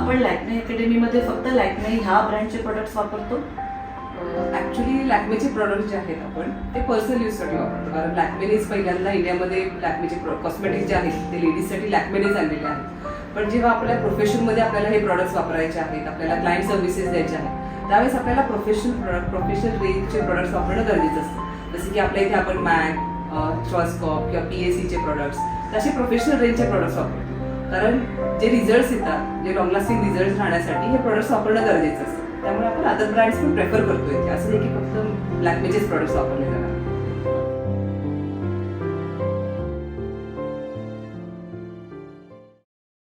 आपण लॅक्मे अकॅडमीमध्ये फक्त लॅक्मे ह्या ब्रँडचे प्रोडक्ट्स वापरतो? ॲक्च्युली लॅक्मेचे प्रोडक्ट जे आहेत आपण ते पर्सनल यूजसाठी वापरतो, कारण लॅक्मेनेच पहिल्यांदा इंडियामध्ये लॅक्मेचे कॉस्मेटिक जे आहेत ते लेडीजसाठी लॅक्मेनेच आणलेले आहेत. पण जेव्हा आपल्या प्रोफेशनमध्ये आपल्याला हे प्रोडक्ट्स वापरायचे आहेत, आपल्याला क्लायंट सर्व्हिसेस द्यायचे आहेत, त्यावेळेस आपल्याला प्रोफेशनल रेंजचे प्रोडक्ट्स वापरणं गरजेचं असतं. जसं की आपल्या इथे आपण मॅक, श्वासकॉप किंवा PACचे प्रोडक्ट्स, तसे प्रोफेशनल रेंजचे प्रोडक्ट्स वापरतो. कारण जे रिझल्ट्स येतात, जे लॉंग लास्टिंग रिझल्ट्स राहण्यासाठी हे प्रोडक्ट्स वापरणं गरजेचं असतं. त्यामुळे आपण अदर ब्रँड्स पण प्रेफर करतोय, असं नाही की फक्त लॅक्मेचेच प्रोडक्ट्स वापरले जातात.